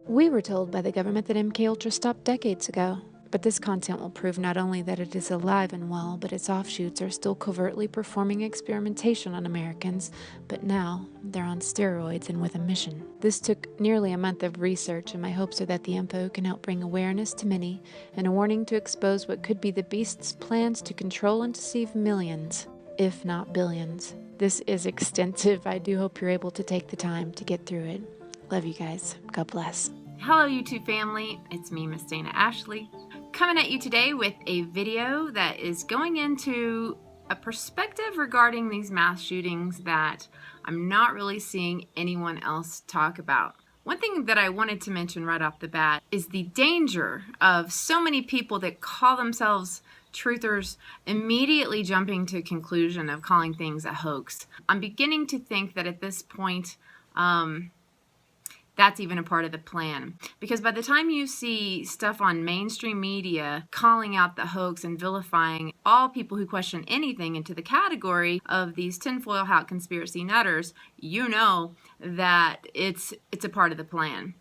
We were told by the government that MK Ultra stopped decades ago, but this content will prove not only that it is alive and well, but its offshoots are still covertly performing experimentation on Americans, but now they're on steroids and with a mission. This took nearly a month of research, and my hopes are that the info can help bring awareness to many and a warning to expose what could be the beast's plans to control and deceive millions, if not billions. This is extensive. I do hope you're able to take the time to get through it. Love you guys. God bless. Hello YouTube family, it's me, Miss Dana Ashley, coming at you today with a video that is going into a perspective regarding these mass shootings that I'm not really seeing anyone else talk about. One thing that I wanted to mention right off the bat is the danger of so many people that call themselves truthers immediately jumping to a conclusion of calling things a hoax. I'm beginning to think that at this point, that's even a part of the plan. Because by the time you see stuff on mainstream media calling out the hoax and vilifying all people who question anything into the category of these tinfoil hat conspiracy nutters, you know that it's a part of the plan.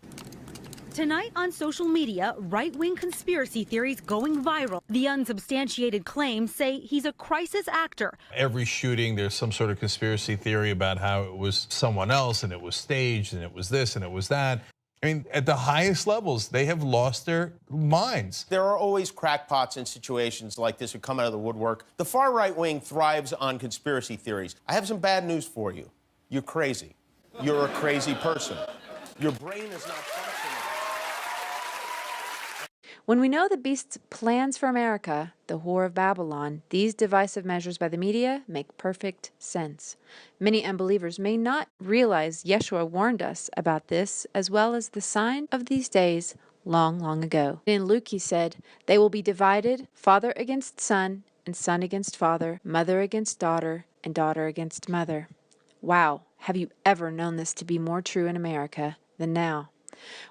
Tonight on social media, right-wing conspiracy theories going viral. The unsubstantiated claims say he's a crisis actor. Every shooting, there's some sort of conspiracy theory about how it was someone else and it was staged and it was this and it was that. I mean, at the highest levels, they have lost their minds. There are always crackpots in situations like this who come out of the woodwork. The far right wing thrives on conspiracy theories. I have some bad news for you. You're crazy. You're a crazy person. Your brain is not functioning. When we know the beast's plans for America, the Whore of Babylon, these divisive measures by the media make perfect sense. Many unbelievers may not realize Yeshua warned us about this, as well as the sign of these days long, long ago. In Luke he said, "They will be divided, father against son, and son against father, mother against daughter, and daughter against mother." Wow, have you ever known this to be more true in America than now?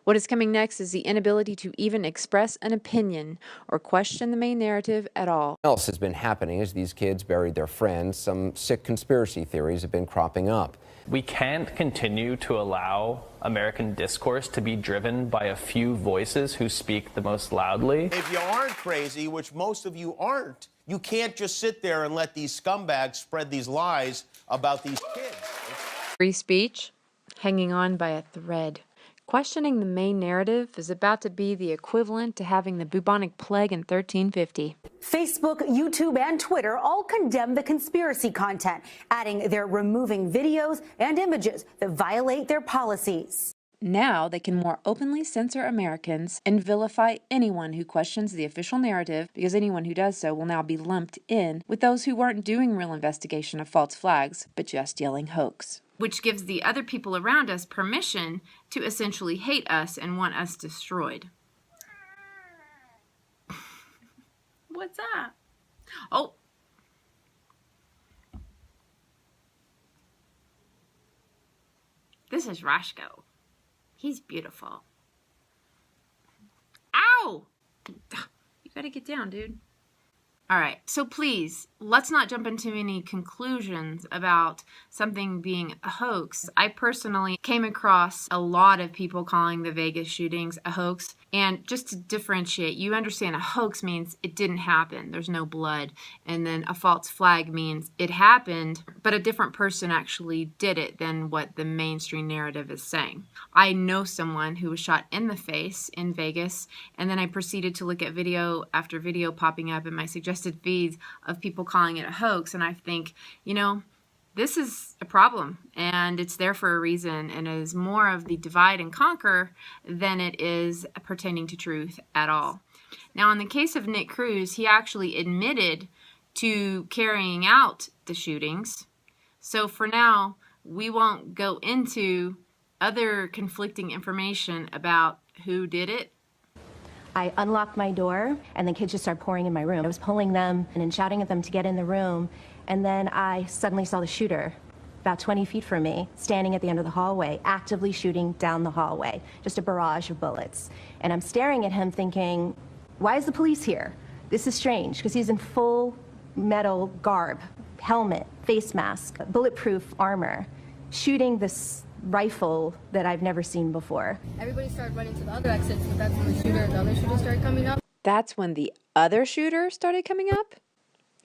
What is coming next is the inability to even express an opinion or question the main narrative at all. What else has been happening as these kids buried their friends? Some sick conspiracy theories have been cropping up. We can't continue to allow American discourse to be driven by a few voices who speak the most loudly. If you aren't crazy, which most of you aren't, you can't just sit there and let these scumbags spread these lies about these kids. Free speech, hanging on by a thread. Questioning the main narrative is about to be the equivalent to having the bubonic plague in 1350. Facebook, YouTube, and Twitter all condemn the conspiracy content, adding they're removing videos and images that violate their policies. Now they can more openly censor Americans and vilify anyone who questions the official narrative, because anyone who does so will now be lumped in with those who weren't doing real investigation of false flags, but just yelling hoax. Which gives the other people around us permission to essentially hate us and want us destroyed. What's that? Oh. This is Rashko. He's beautiful. Ow! You gotta get down, dude. All right, so please, let's not jump into any conclusions about something being a hoax. I personally came across a lot of people calling the Vegas shootings a hoax. And just to differentiate, you understand a hoax means it didn't happen. There's no blood. And then a false flag means it happened, but a different person actually did it than what the mainstream narrative is saying. I know someone who was shot in the face in Vegas, and then I proceeded to look at video after video popping up in my suggested feeds of people calling it a hoax, and I think, you know, this is a problem, and it's there for a reason, and it is more of the divide and conquer than it is pertaining to truth at all. Now, in the case of Nick Cruz, he actually admitted to carrying out the shootings. So for now, we won't go into other conflicting information about who did it. I unlocked my door, and the kids just started pouring in my room. I was pulling them and shouting at them to get in the room, and then I suddenly saw the shooter about 20 feet from me, standing at the end of the hallway, actively shooting down the hallway, just a barrage of bullets. And I'm staring at him thinking, why is the police here? This is strange, because he's in full metal garb, helmet, face mask, bulletproof armor, shooting this rifle that I've never seen before. Everybody started running to the other exits, but that's when the other shooter started coming up. That's when the other shooter started coming up?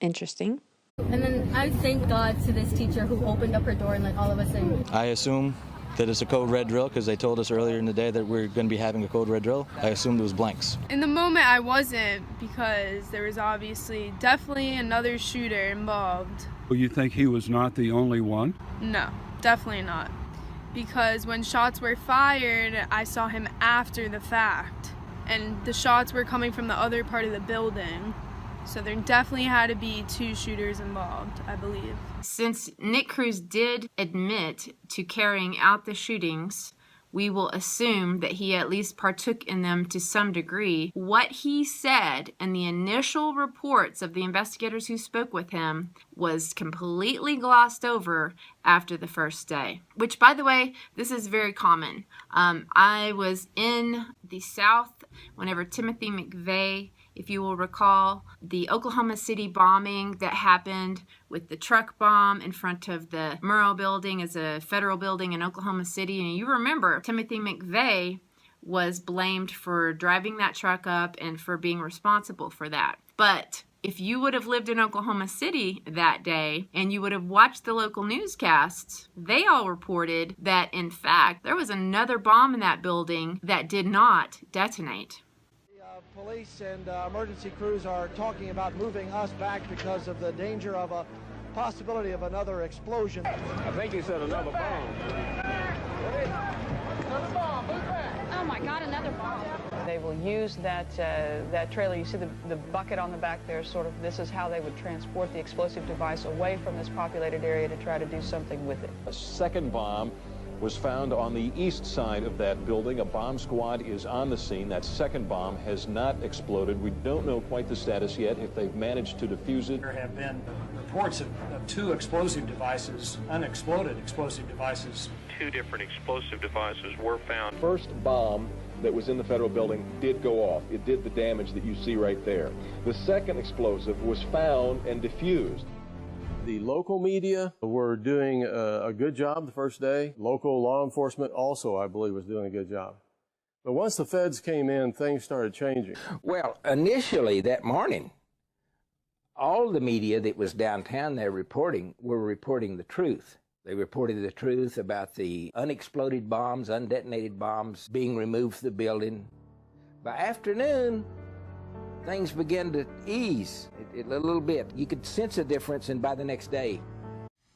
Interesting. And then I thank God to this teacher who opened up her door and let all of us in. I assume that it's a code red drill because they told us earlier in the day that we're going to be having a code red drill. I assumed it was blanks. In the moment I wasn't, because there was obviously definitely another shooter involved. Well, you think he was not the only one? No, definitely not. Because when shots were fired, I saw him after the fact. And the shots were coming from the other part of the building. So there definitely had to be two shooters involved, I believe. Since Nick Cruz did admit to carrying out the shootings, we will assume that he at least partook in them to some degree. What he said in the initial reports of the investigators who spoke with him was completely glossed over after the first day, which, by the way, this is very common. I was in the South whenever Timothy McVeigh, if you will recall, the Oklahoma City bombing that happened with the truck bomb in front of the Murrow building as a federal building in Oklahoma City. And you remember Timothy McVeigh was blamed for driving that truck up and for being responsible for that. But if you would have lived in Oklahoma City that day and you would have watched the local newscasts, they all reported that, in fact, there was another bomb in that building that did not detonate. Police and emergency crews are talking about moving us back because of the danger of a possibility of another explosion. I think he said another bomb. Another bomb, move back. Oh my God, another bomb. They will use that trailer. You see the bucket on the back there, sort of, this is how they would transport the explosive device away from this populated area to try to do something with it. A second bomb was found on the east side of that building. A bomb squad is on the scene. That second bomb has not exploded. We don't know quite the status yet, if they've managed to defuse it. There have been reports of two explosive devices, unexploded explosive devices. Two different explosive devices were found. First bomb that was in the federal building did go off. It did the damage that you see right there. The second explosive was found and defused. The local media were doing a good job the first day. Local law enforcement also, I believe, was doing a good job. But once the feds came in, things started changing. Well, initially that morning, all the media that was downtown there were reporting the truth. They reported the truth about the unexploded bombs, undetonated bombs being removed from the building. By afternoon, things began to ease a little bit. You could sense a difference, and by the next day.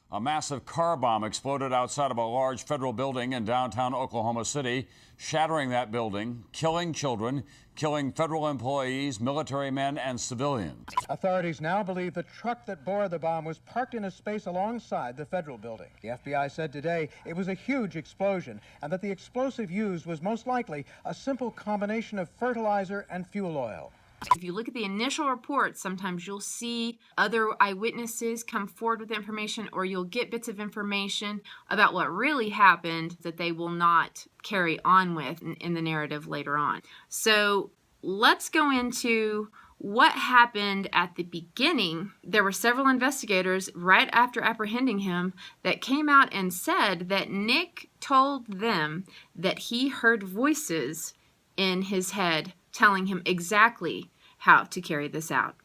A massive car bomb exploded outside of a large federal building in downtown Oklahoma City, shattering that building, killing children, killing federal employees, military men, and civilians. Authorities now believe the truck that bore the bomb was parked in a space alongside the federal building. The FBI said today it was a huge explosion and that the explosive used was most likely a simple combination of fertilizer and fuel oil. If you look at the initial reports, sometimes you'll see other eyewitnesses come forward with information, or you'll get bits of information about what really happened that they will not carry on with in the narrative later on. So let's go into what happened at the beginning. There were several investigators right after apprehending him that came out and said that Nick told them that he heard voices in his head telling him exactly how to carry this out.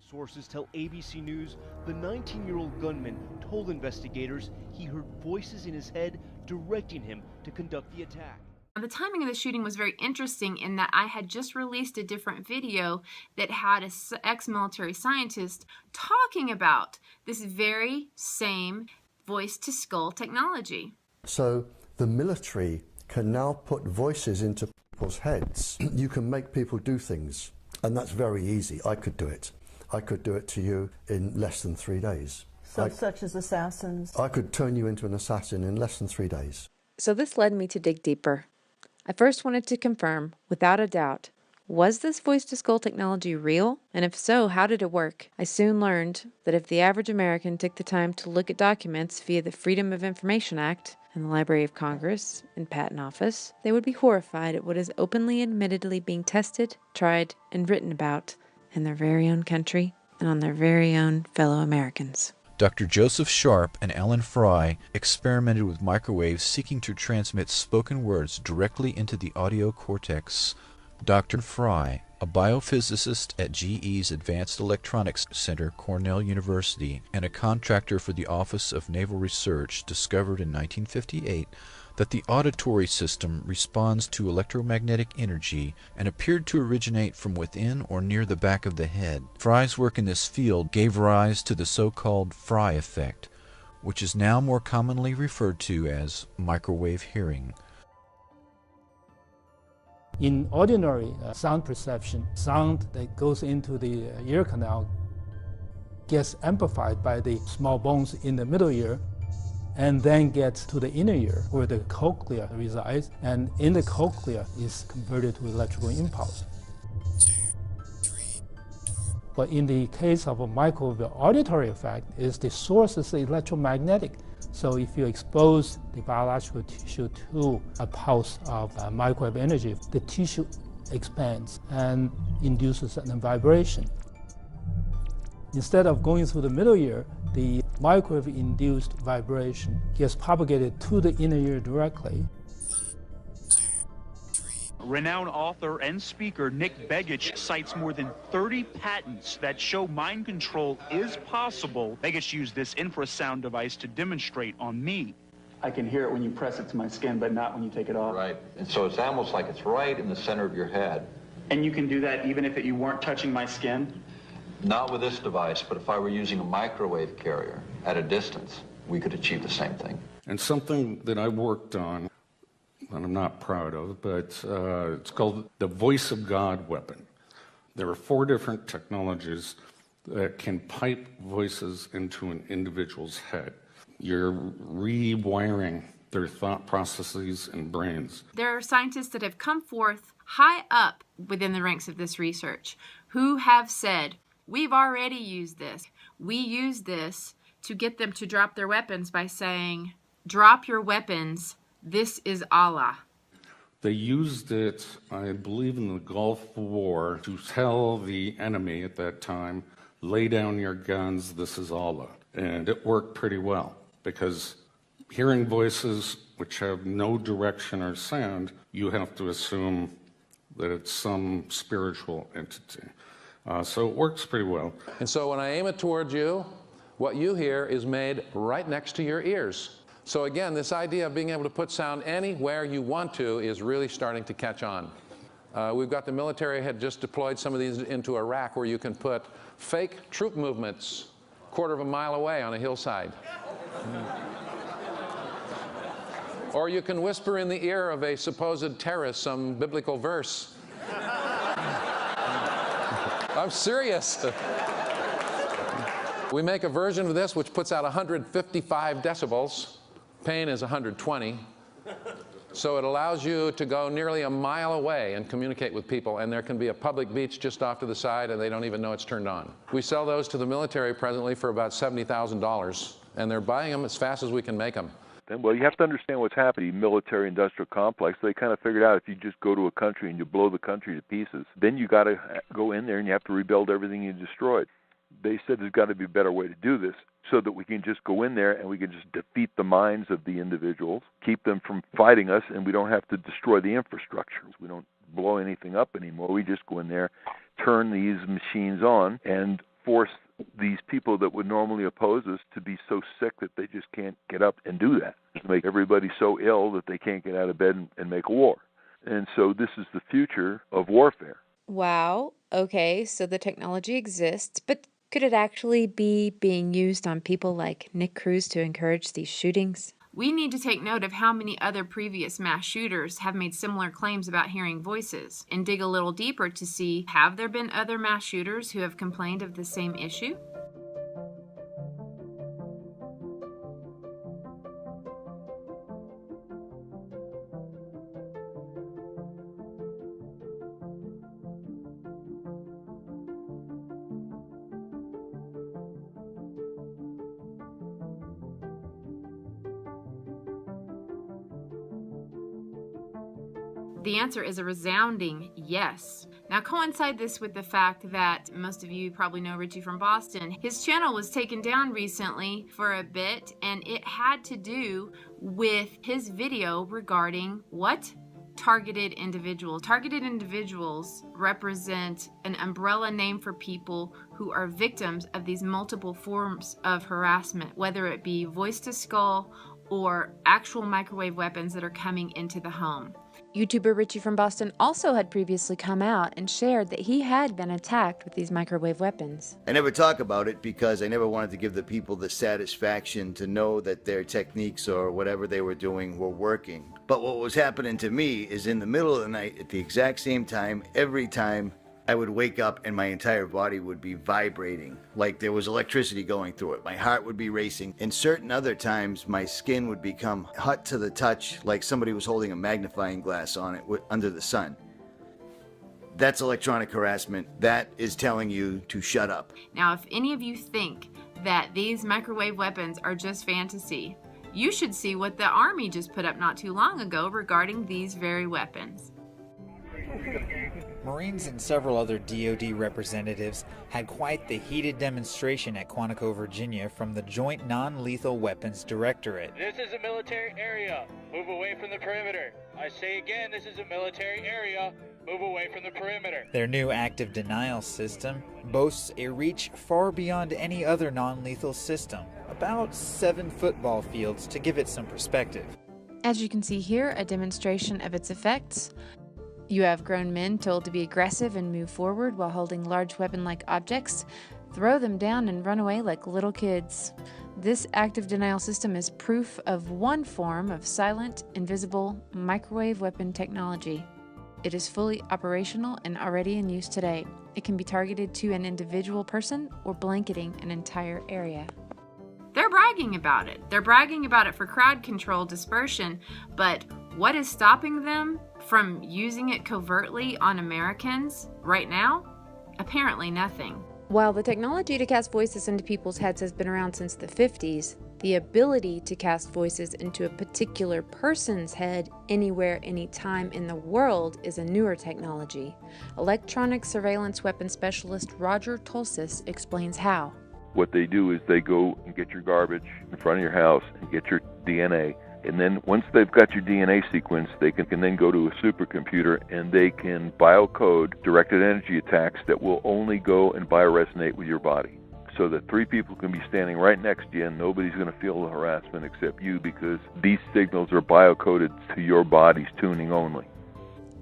Sources tell ABC News the 19-year-old gunman told investigators he heard voices in his head directing him to conduct the attack. The timing of the shooting was very interesting in that I had just released a different video that had an ex-military scientist talking about this very same voice-to-skull technology. So the military can now put voices into people's heads. You can make people do things, and that's very easy. I could do it. I could do it to you in less than 3 days. So such as assassins? I could turn you into an assassin in less than 3 days. So this led me to dig deeper. I first wanted to confirm, without a doubt, was this voice-to-skull technology real? And if so, how did it work? I soon learned that if the average American took the time to look at documents via the Freedom of Information Act in the Library of Congress and Patent Office, they would be horrified at what is openly and admittedly being tested, tried, and written about in their very own country and on their very own fellow Americans. Dr. Joseph Sharp and Alan Fry experimented with microwaves seeking to transmit spoken words directly into the audio cortex. Dr. Fry, a biophysicist at GE's Advanced Electronics Center, Cornell University, and a contractor for the Office of Naval Research, discovered in 1958 that the auditory system responds to electromagnetic energy and appeared to originate from within or near the back of the head. Fry's work in this field gave rise to the so-called Fry effect, which is now more commonly referred to as microwave hearing. In ordinary sound perception, sound that goes into the ear canal gets amplified by the small bones in the middle ear and then gets to the inner ear where the cochlea resides, and in the cochlea is converted to electrical impulse. But in the case of a microwave auditory effect, is the source is electromagnetic. So if you expose the biological tissue to a pulse of microwave energy, the tissue expands and induces a vibration. Instead of going through the middle ear, the microwave-induced vibration gets propagated to the inner ear directly. Renowned author and speaker Nick Begich cites more than 30 patents that show mind control is possible. Begich used this infrasound device to demonstrate on me. I can hear it when you press it to my skin, but not when you take it off. Right. And so it's almost like it's right in the center of your head. And you can do that even if you weren't touching my skin? Not with this device, but if I were using a microwave carrier at a distance, we could achieve the same thing. And something that I worked on, that I'm not proud of, but it's called the Voice of God weapon. There are 4 different technologies that can pipe voices into an individual's head. You're rewiring their thought processes and brains. There are scientists that have come forth high up within the ranks of this research who have said, we've already used this. We use this to get them to drop their weapons by saying, drop your weapons, this is Allah. They used it, I believe, in the Gulf War to tell the enemy at that time, lay down your guns, this is Allah. And it worked pretty well, because hearing voices which have no direction or sound, you have to assume that it's some spiritual entity. So it works pretty well. And so when I aim it towards you, what you hear is made right next to your ears. So again, this idea of being able to put sound anywhere you want to is really starting to catch on. We've got the military had just deployed some of these into Iraq where you can put fake troop movements a quarter of a mile away on a hillside. Or you can whisper in the ear of a supposed terrorist some biblical verse. I'm serious. We make a version of this which puts out 155 decibels. Pain is 120. So it allows you to go nearly a mile away and communicate with people, and there can be a public beach just off to the side and they don't even know it's turned on. We sell those to the military presently for about $70,000, and they're buying them as fast as we can make them. Well, you have to understand what's happening. The military-industrial complex, they kind of figured out if you just go to a country and you blow the country to pieces, then you got to go in there and you have to rebuild everything you destroyed. They said there's got to be a better way to do this so that we can just go in there and we can just defeat the minds of the individuals, keep them from fighting us, and we don't have to destroy the infrastructure. We don't blow anything up anymore. We just go in there, turn these machines on, and force these people that would normally oppose us to be so sick that they just can't get up and do that. Make everybody so ill that they can't get out of bed and make a war. And so this is the future of warfare. Wow. Okay, so the technology exists, but could it actually be being used on people like Nick Cruz to encourage these shootings? We need to take note of how many other previous mass shooters have made similar claims about hearing voices and dig a little deeper to see, have there been other mass shooters who have complained of the same issue? The answer is a resounding yes. Now coincide this with the fact that most of you probably know Richie from Boston. His channel was taken down recently for a bit, and it had to do with his video regarding what? Targeted individuals. Targeted individuals represent an umbrella name for people who are victims of these multiple forms of harassment, whether it be voice to skull or actual microwave weapons that are coming into the home. YouTuber Richie from Boston also had previously come out and shared that he had been attacked with these microwave weapons. I never talk about it because I never wanted to give the people the satisfaction to know that their techniques or whatever they were doing were working. But what was happening to me is in the middle of the night at the exact same time, every time I would wake up and my entire body would be vibrating, like there was electricity going through it. My heart would be racing. And certain other times, my skin would become hot to the touch, like somebody was holding a magnifying glass on it under the sun. That's electronic harassment. That is telling you to shut up. Now, if any of you think that these microwave weapons are just fantasy, you should see what the Army just put up not too long ago regarding these very weapons. Marines and several other DoD representatives had quite the heated demonstration at Quantico, Virginia from the Joint Non-Lethal Weapons Directorate. This is a military area. Move away from the perimeter. I say again, this is a military area. Move away from the perimeter. Their new active denial system boasts a reach far beyond any other non-lethal system, about 7 football fields to give it some perspective. As you can see here, a demonstration of its effects. You have grown men told to be aggressive and move forward while holding large weapon-like objects, throw them down and run away like little kids. This active denial system is proof of one form of silent, invisible microwave weapon technology. It is fully operational and already in use today. It can be targeted to an individual person or blanketing an entire area. They're bragging about it. They're bragging about it for crowd control, dispersion, but what is stopping them from using it covertly on Americans right now? Apparently nothing. While the technology to cast voices into people's heads has been around since the 50s, the ability to cast voices into a particular person's head anywhere, anytime in the world is a newer technology. Electronic surveillance weapon specialist Roger Tulsis explains how. What they do is they go and get your garbage in front of your house and get your DNA. And then once they've got your DNA sequence, they can then go to a supercomputer and they can biocode directed energy attacks that will only go and bioresonate with your body. So that 3 people can be standing right next to you and nobody's going to feel the harassment except you because these signals are biocoded to your body's tuning only.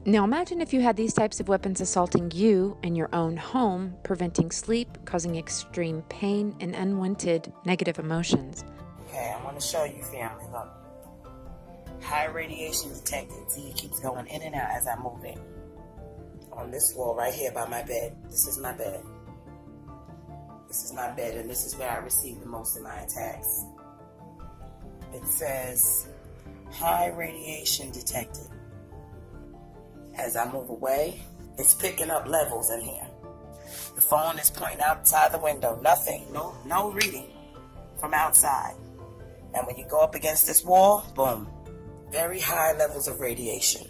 Now imagine if you had these types of weapons assaulting you in your own home, preventing sleep, causing extreme pain, and unwanted negative emotions. Okay, I want to show you, family. Look. High radiation detected. See, it keeps going in and out as I move it. On this wall right here by my bed. This is my bed. This is my bed, and this is where I receive the most of my attacks. It says, high radiation detected. As I move away, it's picking up levels in here. The phone is pointing outside the window. Nothing, no reading from outside. And when you go up against this wall, boom, very high levels of radiation.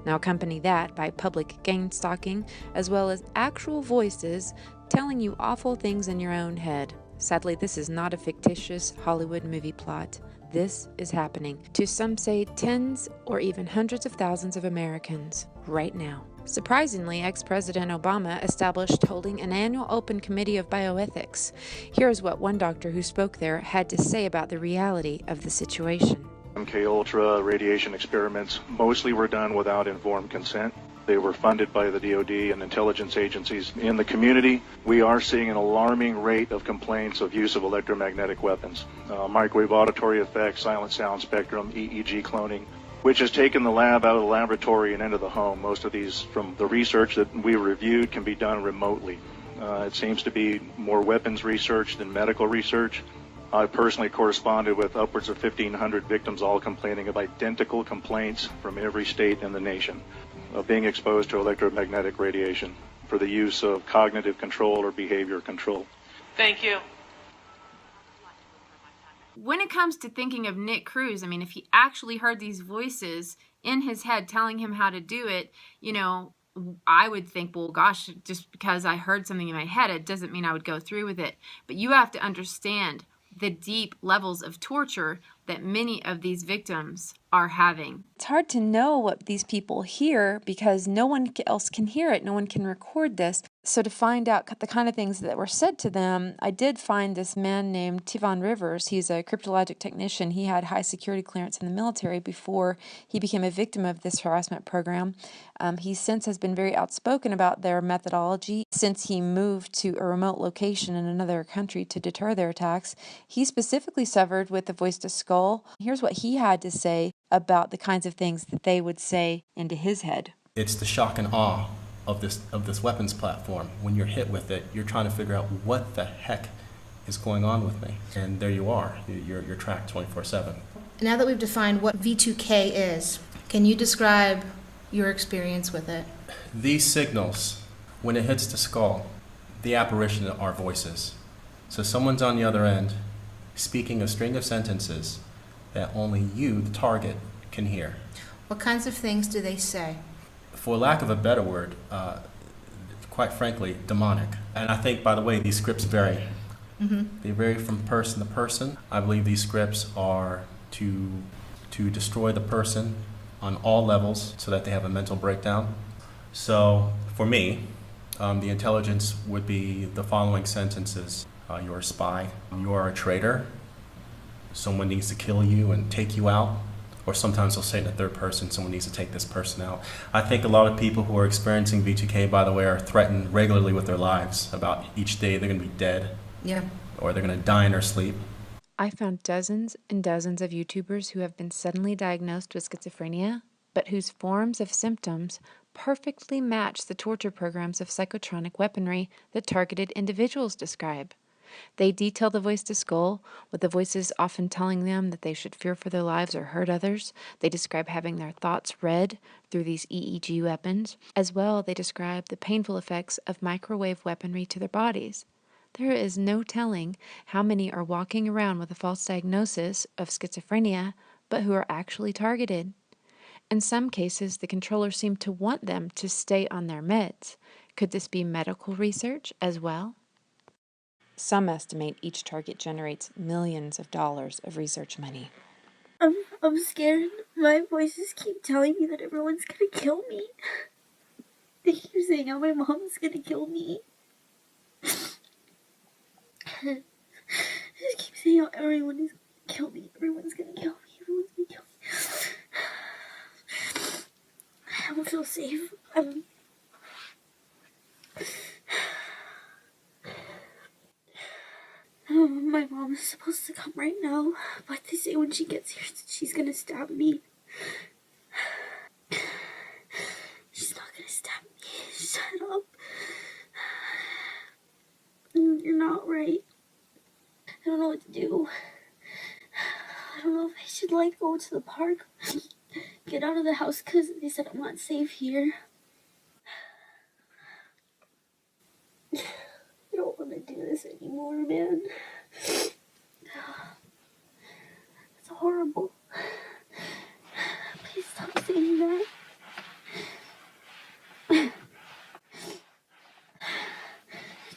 Now accompany that by public gain stalking, as well as actual voices telling you awful things in your own head. Sadly, this is not a fictitious Hollywood movie plot. This is happening to some say tens or even hundreds of thousands of Americans right now. Surprisingly, ex-President Obama established holding an annual open committee of bioethics. Here's what one doctor who spoke there had to say about the reality of the situation. MK-Ultra radiation experiments mostly were done without informed consent. They were funded by the DoD and intelligence agencies. In the community, we are seeing an alarming rate of complaints of use of electromagnetic weapons, microwave auditory effects, silent sound spectrum, EEG cloning, which has taken the lab out of the laboratory and into the home. Most of these, from the research that we reviewed, can be done remotely. It seems to be more weapons research than medical research. I personally corresponded with upwards of 1,500 victims, all complaining of identical complaints from every state in the nation of being exposed to electromagnetic radiation for the use of cognitive control or behavior control. Thank you. When it comes to thinking of Nick Cruz, I mean, if he actually heard these voices in his head telling him how to do it, you know, I would think, well, gosh, just because I heard something in my head, it doesn't mean I would go through with it. But you have to understand the deep levels of torture that many of these victims are having. It's hard to know what these people hear because no one else can hear it. No one can record this. So to find out the kind of things that were said to them, I did find this man named Tivon Rivers. He's a cryptologic technician. He had high security clearance in the military before he became a victim of this harassment program. He since has been very outspoken about their methodology. Since he moved to a remote location in another country to deter their attacks, he specifically suffered with the voice to skull. Here's what he had to say about the kinds of things that they would say into his head. It's the shock and awe of this weapons platform. When you're hit with it, you're trying to figure out what the heck is going on with me. And there you are. You're tracked 24/7. Now that we've defined what V2K is, can you describe your experience with it? These signals, when it hits the skull, the apparition are voices. So someone's on the other end speaking a string of sentences that only you, the target, can hear. What kinds of things do they say? For lack of a better word, quite frankly, demonic. And I think, by the way, these scripts vary. They vary from person to person. I believe these scripts are to destroy the person on all levels so that they have a mental breakdown. So for me, the intelligence would be the following sentences. You're a spy. You are a traitor. Someone needs to kill you and take you out. Or sometimes they'll say in the third person, someone needs to take this person out. I think a lot of people who are experiencing V2K, by the way, are threatened regularly with their lives about each day they're going to be dead. Yeah. Or they're going to die in their sleep. I found dozens and dozens of YouTubers who have been suddenly diagnosed with schizophrenia, but whose forms of symptoms perfectly match the torture programs of psychotronic weaponry that targeted individuals describe. They detail the voice to skull, with the voices often telling them that they should fear for their lives or hurt others. They describe having their thoughts read through these EEG weapons. As well, they describe the painful effects of microwave weaponry to their bodies. There is no telling how many are walking around with a false diagnosis of schizophrenia, but who are actually targeted. In some cases, the controllers seem to want them to stay on their meds. Could this be medical research as well? Some estimate each target generates millions of dollars of research money. I'm scared. My voices keep telling me that everyone's gonna kill me. They keep saying how my mom's gonna kill me. They just keep saying how everyone is gonna kill me. Everyone's gonna kill me. Everyone's gonna kill me. I don't feel safe. My mom is supposed to come right now, but they say when she gets here, she's gonna stab me. She's not gonna stab me. Shut up. You're not right. I don't know what to do. I don't know if I should, go to the park, get out of the house, because they said I'm not safe here. I don't want to do this anymore, man. It's horrible. Please stop saying that. You're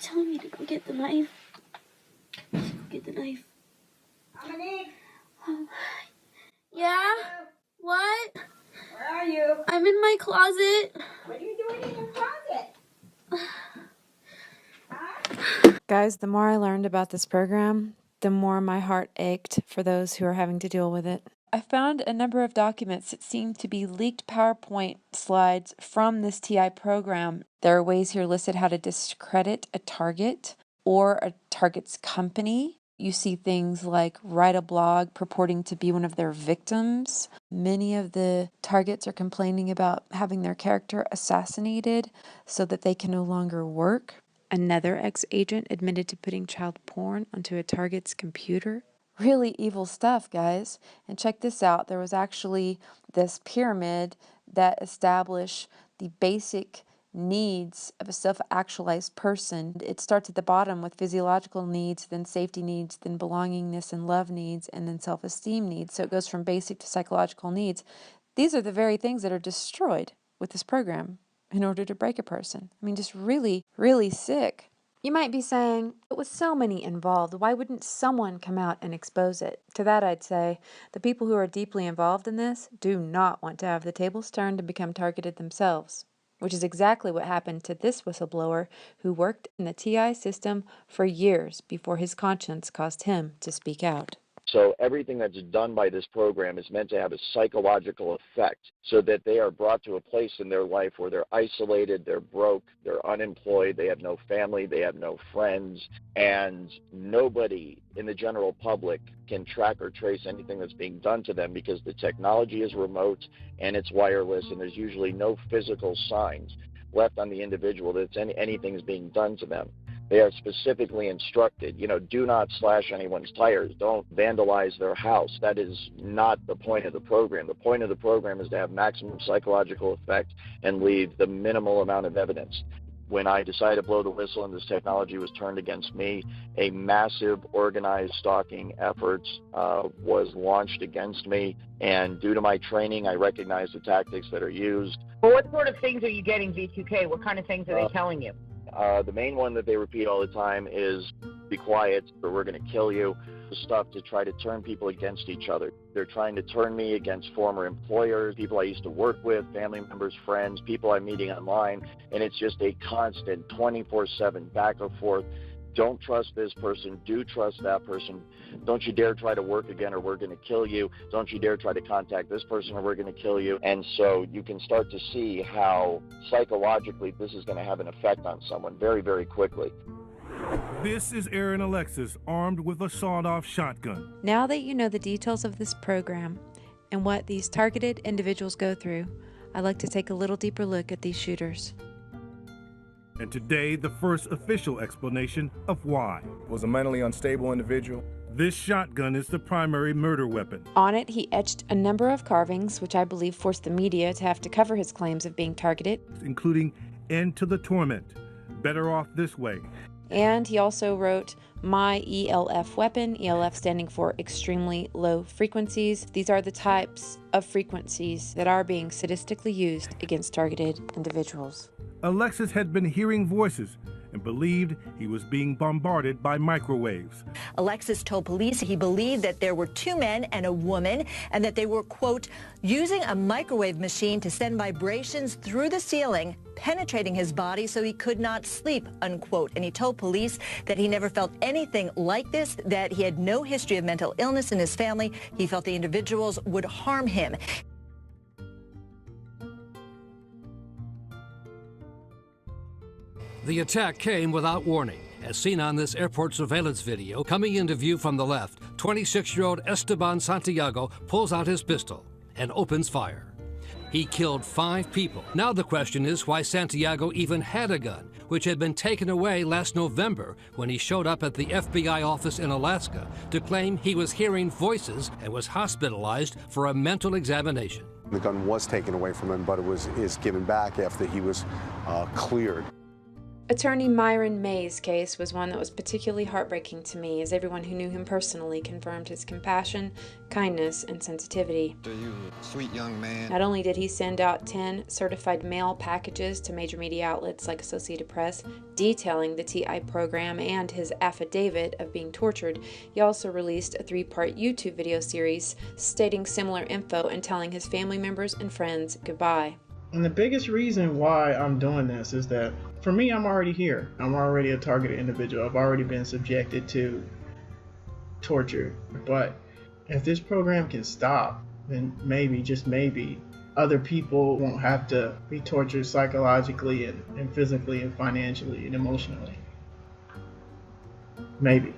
telling me to go get the knife. I should go get the knife. Dominique! Yeah? What? Where are you? I'm in my closet. What are you doing in your closet? Guys, the more I learned about this program, the more my heart ached for those who are having to deal with it. I found a number of documents that seem to be leaked PowerPoint slides from this TI program. There are ways here listed how to discredit a target or a target's company. You see things like write a blog purporting to be one of their victims. Many of the targets are complaining about having their character assassinated so that they can no longer work. Another ex-agent admitted to putting child porn onto a target's computer. Really evil stuff, guys. And check this out. There was actually this pyramid that established the basic needs of a self-actualized person. It starts at the bottom with physiological needs, then safety needs, then belongingness and love needs, and then self-esteem needs. So it goes from basic to psychological needs. These are the very things that are destroyed with this program. in order to break a person. I mean, just really, really sick. You might be saying, but with so many involved, why wouldn't someone come out and expose it? To that I'd say, the people who are deeply involved in this do not want to have the tables turned and become targeted themselves, which is exactly what happened to this whistleblower who worked in the TI system for years before his conscience caused him to speak out. So everything that's done by this program is meant to have a psychological effect so that they are brought to a place in their life where they're isolated, they're broke, they're unemployed, they have no family, they have no friends, and nobody in the general public can track or trace anything that's being done to them because the technology is remote and it's wireless, and there's usually no physical signs left on the individual that anything is being done to them. They are specifically instructed, do not slash anyone's tires. Don't vandalize their house. That is not the point of the program. The point of the program is to have maximum psychological effect and leave the minimal amount of evidence. When I decided to blow the whistle and this technology was turned against me, a massive organized stalking effort was launched against me. And due to my training, I recognize the tactics that are used. Well, what sort of things are you getting, V2K? What kind of things are they telling you? The main one that they repeat all the time is, be quiet or we're going to kill you. Stuff to try to turn people against each other. They're trying to turn me against former employers, people I used to work with, family members, friends, people I'm meeting online, and it's just a constant 24/7 back and forth. Don't trust this person. Do trust that person. Don't you dare try to work again or we're going to kill you. Don't you dare try to contact this person or we're going to kill you. And so you can start to see how psychologically this is going to have an effect on someone very, very quickly. This is Aaron Alexis, armed with a sawed-off shotgun. Now that you know the details of this program and what these targeted individuals go through, I'd like to take a little deeper look at these shooters. And today, the first official explanation of why. Was a mentally unstable individual. This shotgun is the primary murder weapon. On it, he etched a number of carvings, which I believe forced the media to have to cover his claims of being targeted. Including "End to the Torment," "Better Off This Way." And he also wrote my ELF weapon, ELF standing for extremely low frequencies. These are the types of frequencies that are being sadistically used against targeted individuals. Alexis had been hearing voices and believed he was being bombarded by microwaves. Alexis told police he believed that there were two men and a woman and that they were, quote, using a microwave machine to send vibrations through the ceiling, penetrating his body so he could not sleep, unquote. And he told police that he never felt anything like this, that he had no history of mental illness in his family. He felt the individuals would harm him. The attack came without warning. As seen on this airport surveillance video, coming into view from the left, 26-year-old Esteban Santiago pulls out his pistol and opens fire. He killed 5 people. Now the question is why Santiago even had a gun, which had been taken away last November when he showed up at the FBI office in Alaska to claim he was hearing voices and was hospitalized for a mental examination. The gun was taken away from him, but is given back after he was cleared. Attorney Myron May's case was one that was particularly heartbreaking to me, as everyone who knew him personally confirmed his compassion, kindness, and sensitivity. You sweet young man. Not only did he send out 10 certified mail packages to major media outlets like Associated Press detailing the TI program and his affidavit of being tortured, he also released a 3-part YouTube video series stating similar info and telling his family members and friends goodbye. And the biggest reason why I'm doing this is that, for me, I'm already here. I'm already a targeted individual. I've already been subjected to torture. But if this program can stop, then maybe, just maybe, other people won't have to be tortured psychologically and physically and financially and emotionally. Maybe.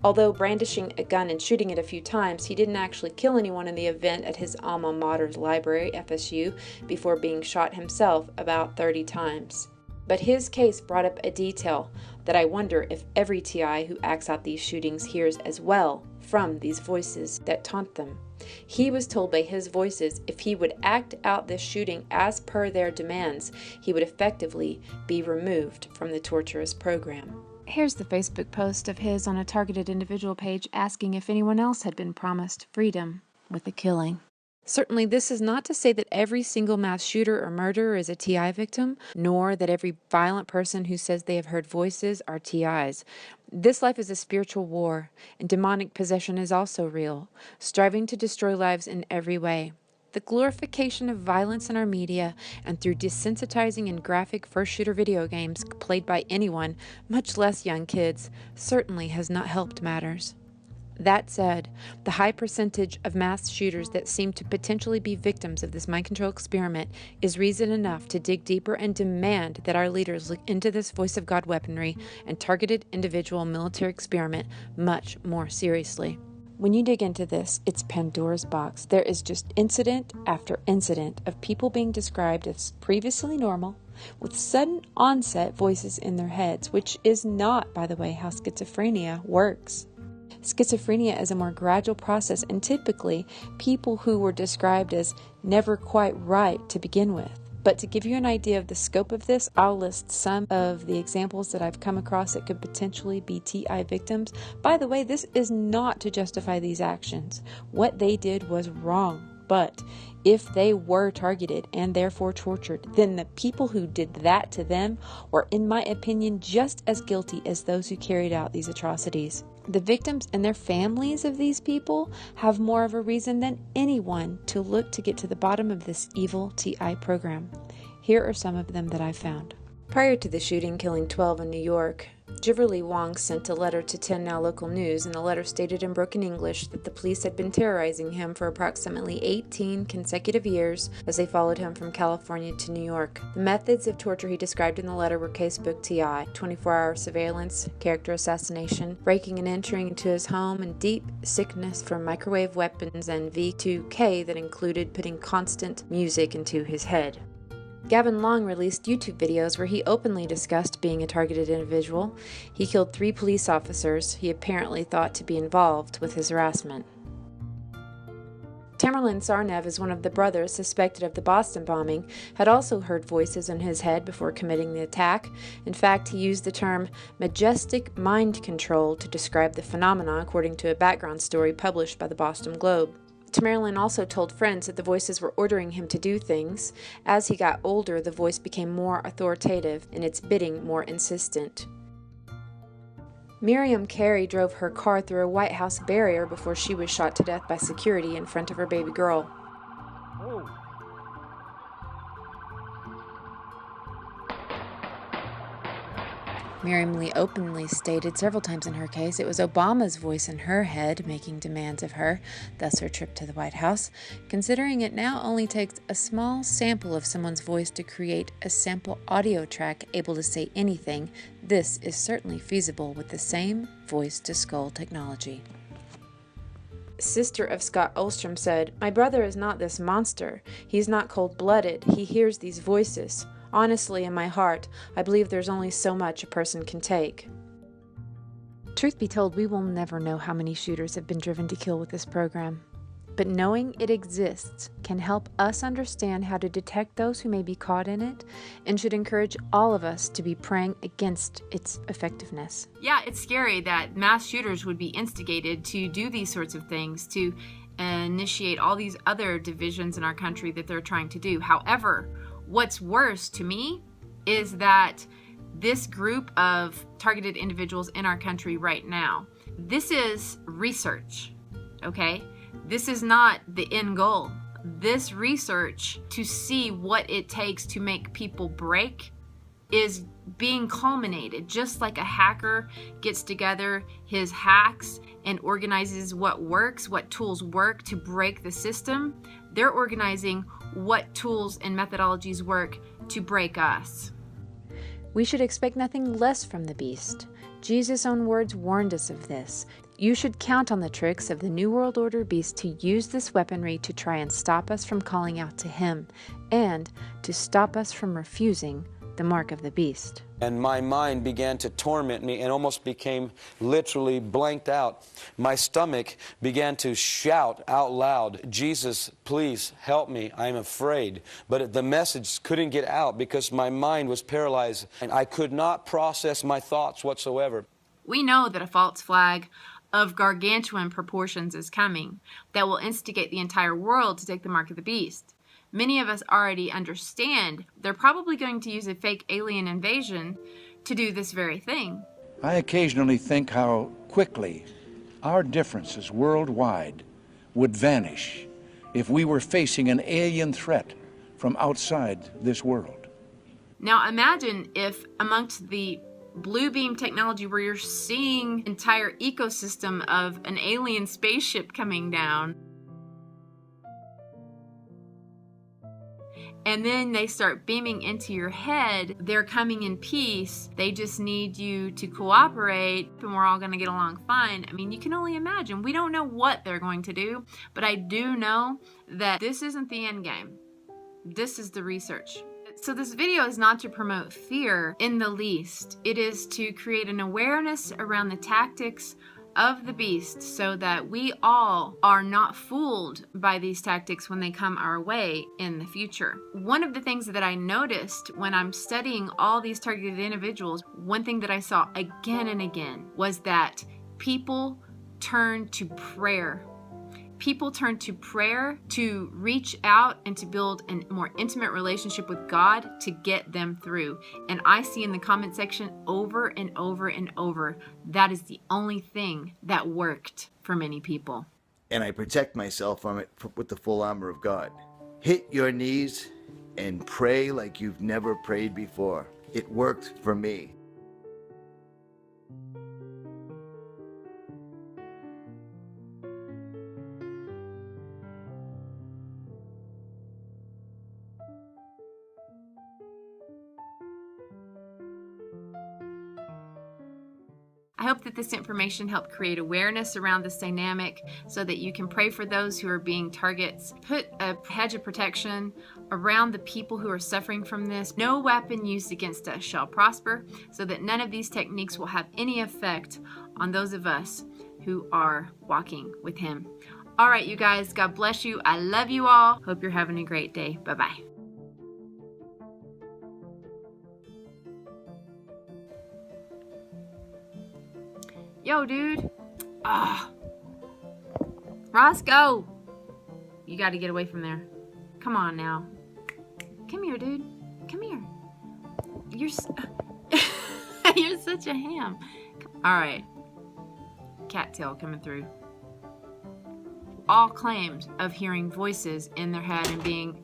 Although brandishing a gun and shooting it a few times, he didn't actually kill anyone in the event at his alma mater's library, FSU, before being shot himself about 30 times. But his case brought up a detail that I wonder if every TI who acts out these shootings hears as well from these voices that taunt them. He was told by his voices if he would act out this shooting as per their demands, he would effectively be removed from the torturous program. Here's the Facebook post of his on a targeted individual page asking if anyone else had been promised freedom with the killing. Certainly, this is not to say that every single mass shooter or murderer is a TI victim, nor that every violent person who says they have heard voices are TIs. This life is a spiritual war, and demonic possession is also real, striving to destroy lives in every way. The glorification of violence in our media and through desensitizing and graphic first shooter video games played by anyone, much less young kids, certainly has not helped matters. That said, the high percentage of mass shooters that seem to potentially be victims of this mind control experiment is reason enough to dig deeper and demand that our leaders look into this voice of God weaponry and targeted individual military experiment much more seriously. When you dig into this, it's Pandora's box. There is just incident after incident of people being described as previously normal, with sudden onset voices in their heads, which is not, by the way, how schizophrenia works. Schizophrenia is a more gradual process, and typically people who were described as never quite right to begin with. But to give you an idea of the scope of this, I'll list some of the examples that I've come across that could potentially be TI victims. By the way, this is not to justify these actions. What they did was wrong. But if they were targeted and therefore tortured, then the people who did that to them were, in my opinion, just as guilty as those who carried out these atrocities. The victims and their families of these people have more of a reason than anyone to look to get to the bottom of this evil TI program. Here are some of them that I found. Prior to the shooting killing 12 in New York, Jiverly Wong sent a letter to 10 Now Local News, and the letter stated in broken English that the police had been terrorizing him for approximately 18 consecutive years as they followed him from California to New York. The methods of torture he described in the letter were casebook TI, 24-hour surveillance, character assassination, breaking and entering into his home, and deep sickness from microwave weapons and V2K that included putting constant music into his head. Gavin Long released YouTube videos where he openly discussed being a targeted individual. He killed 3 police officers he apparently thought to be involved with his harassment. Tamerlan Tsarnaev is one of the brothers suspected of the Boston bombing, had also heard voices in his head before committing the attack. In fact, he used the term majestic mind control to describe the phenomena, according to a background story published by the Boston Globe. Tamerlan also told friends that the voices were ordering him to do things. As he got older, the voice became more authoritative and its bidding more insistent. Miriam Carey drove her car through a White House barrier before she was shot to death by security in front of her baby girl. Miriam Lee openly stated several times in her case it was Obama's voice in her head making demands of her, thus her trip to the White House. Considering it now only takes a small sample of someone's voice to create a sample audio track able to say anything, this is certainly feasible with the same voice-to-skull technology. Sister of Scott Olstrom said, "My brother is not this monster. He's not cold-blooded. He hears these voices. Honestly, in my heart, I believe there's only so much a person can take." Truth be told, we will never know how many shooters have been driven to kill with this program. But knowing it exists can help us understand how to detect those who may be caught in it, and should encourage all of us to be praying against its effectiveness. Yeah, it's scary that mass shooters would be instigated to do these sorts of things, to initiate all these other divisions in our country that they're trying to do. However, what's worse to me is that this group of targeted individuals in our country right now, this is research, okay? This is not the end goal. This research to see what it takes to make people break is being culminated. Just like a hacker gets together his hacks and organizes what works, what tools work to break the system, they're organizing what tools and methodologies work to break us. We should expect nothing less from the beast. Jesus' own words warned us of this. You should count on the tricks of the New World Order beast to use this weaponry to try and stop us from calling out to him, and to stop us from refusing the mark of the beast. And my mind began to torment me and almost became literally blanked out. My stomach began to shout out loud, "Jesus, please help me, I'm afraid." But the message couldn't get out because my mind was paralyzed and I could not process my thoughts whatsoever. We know that a false flag, of gargantuan proportions is coming that will instigate the entire world to take the mark of the beast. Many of us already understand they're probably going to use a fake alien invasion to do this very thing. I occasionally think how quickly our differences worldwide would vanish if we were facing an alien threat from outside this world. Now imagine if amongst the blue beam technology where you're seeing entire ecosystem of an alien spaceship coming down, and then they start beaming into your head, they're coming in peace, they just need you to cooperate, and we're all going to get along fine. I mean, you can only imagine. We don't know what they're going to do, but I do know that this isn't the end game. This is the research. So this video is not to promote fear in the least. It is to create an awareness around the tactics of the beast so that we all are not fooled by these tactics when they come our way in the future. One of the things that I noticed when I'm studying all these targeted individuals, one thing that I saw again and again was that people turn to prayer. People turn to prayer to reach out and to build a more intimate relationship with God to get them through. And I see in the comment section over and over and over, that is the only thing that worked for many people. And I protect myself from it with the full armor of God. Hit your knees and pray like you've never prayed before. It worked for me. I hope that this information helped create awareness around this dynamic so that you can pray for those who are being targets. Put a hedge of protection around the people who are suffering from this. No weapon used against us shall prosper, so that none of these techniques will have any effect on those of us who are walking with Him. All right, you guys, God bless you. I love you all. Hope you're having a great day. Bye-bye. Yo, dude. Roscoe. You got to get away from there. Come on now. Come here, dude. Come here. You're you're such a ham. All right. Cattail coming through. All claimed of hearing voices in their head and being.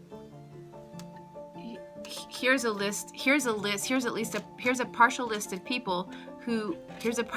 Here's a list. Here's a partial list of people who. Here's a.